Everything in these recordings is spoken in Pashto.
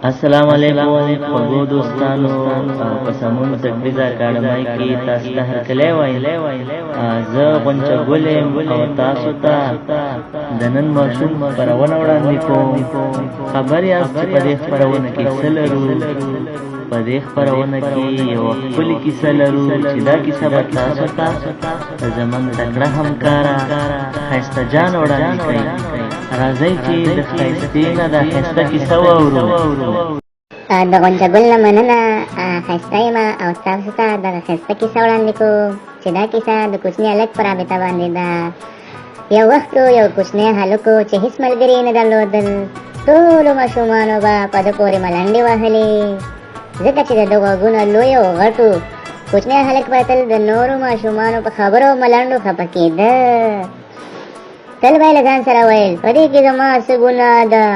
السلام علیکم خوږو دوستانو په سمون تقریزا اکاډمۍ کې تاسو ته هرکلی وایم. زه غنچه ګل یم او تاسو ته د نن ماشوم خپرونه وړاندې کوم. خبر یاست چې په دې خپرونه کې څه لرو؟ په دې خپرونه کې یوه ښکلې کیسه لرو چې دا کیسه به تاسو ته زموږ تکړه همکاره ښایسته جان وړاندې کوي. راځئ چې د ښایستې نه دا ښایسته کیسه واورو. د غنچه ګل نه مننه، ښایسته یم او تاسو ته دغه ښایسته کیسه وړاندې کوم چې دا کیسه د کوچني هلک په رابطه باندې ده. یو وخت یو کوچنی هلک و چې هېڅ ملګري نه درلودل. ټولو ماشومانو به په ده پورې ملنډې وهلې، ځکه چې د ده غوږونه لوی او غټ و. کوچنی هلک به تل د نورو ماشومانو په خبرو او ملنډو خفه کېده. تل به یې له ځان سره ویل په دې کې زما څه ګناه ده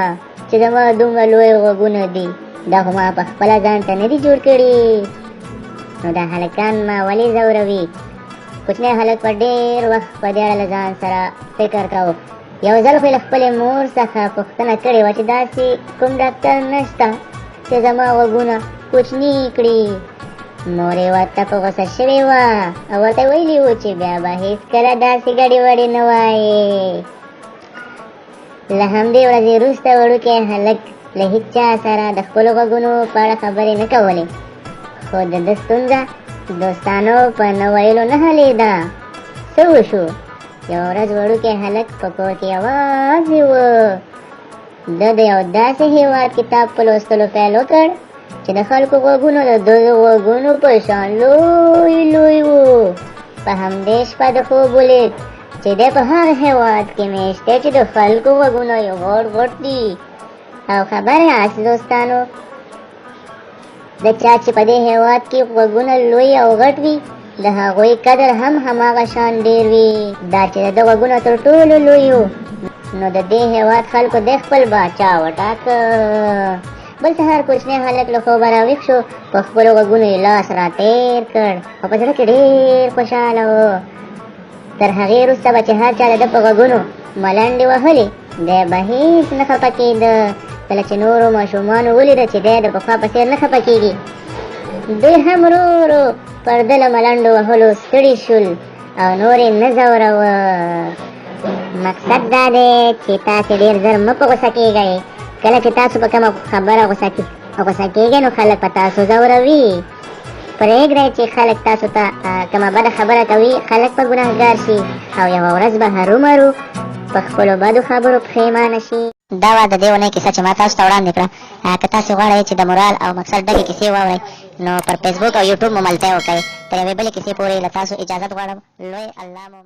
چې زما دومره لوی غوږونه دي، دا خو ما په خپله ځان ته نه دي جوړ کړي. نو دا هلکان ما ولې ځوروي؟ کوچنی هلک په ډېر وخت په دې اړه له ځان سره فکر کوه. یو ځل خو یې له خپلې مور څخه پوښتنه کړې وه چې داسې کوم ډاکټر نشته چې زما غوږونه کوچني کړي. مور یې ورته په غوسه شوې وه او ورته ویلي وو چې بیا به هېڅکله داسې ګډې وډې نه وایې. له همدې ورځې وروسته وړوکی هلک له هېڅ چا سره د خپلو غوږونو په اړه خبرې نه کولې، خو د ده ستونزه دوستانو په نه ویلو نه حلېده. څه وشو؟ یوه ورځ وړوکی هلک په کور کې یوازې و. ده د یو داسې هېواد کتاب په لوستلو پیل وکړ چې د خلکو غوږونه د ده د غوږونو په شان لوی لوی وو. په همدې شپه د خوب ولید چې دی په هغه هېواد کې میشت دی چې د خلکو غوږونه یې غوټ غوټ دي. او خبر یاست دوستانو، د چا چې په دې هېواد کې غوږونه لوی او غټ وي د هغوی قدر هم هماغه شان ډېر وي. دا چې د ده غوږونه تر ټولو لوی وو، نو د دې هېواد خلکو دی خپل باچا وټاکه. بل سهار کوچنی هلک له خوبه راویښ شو، په خپلو غوږونو یې لاس راتېر کړ او په زړه کې ډېر خوشحاله و. تر هغې وروسته به چې هر چا د ده په غوږونو ملنډې وهلې، دی به هېڅ نه خفه کېده. کله چې نورو ماشومانو ولیده چې دی د پخوا په څېر نه خفه کېږي، دوی هم ورو ورو پر ده له ملنډو وهلو ستړي شول او نور یې نه ځوروه. مقصد دا دی چې تاسې ډېر ژر مه په غوسه کېږئ. کله چې تاسو په کومه خبره غوسه کېږئ نو خلک په تاسو ځوروي. پرېږدئ چې خلک تاسو ته کومه بده خبره کوي، خلک په ګناهګار شي او یوه ورځ به هرومرو په خپلو بدو خبرو پښیمانه شي. دا وه د دې اونۍ کیسه چې ما تاسو ته وړاندې کړه. که تاسې غواړئ چې د مورال او مقصد ډکې کیسې واورئ نو پر فیسبوک او یوټیوب مو ملتیا وکړئ. تر یوې بلې کیسې پورې له تاسو اجازت غواړم. لوی الله مو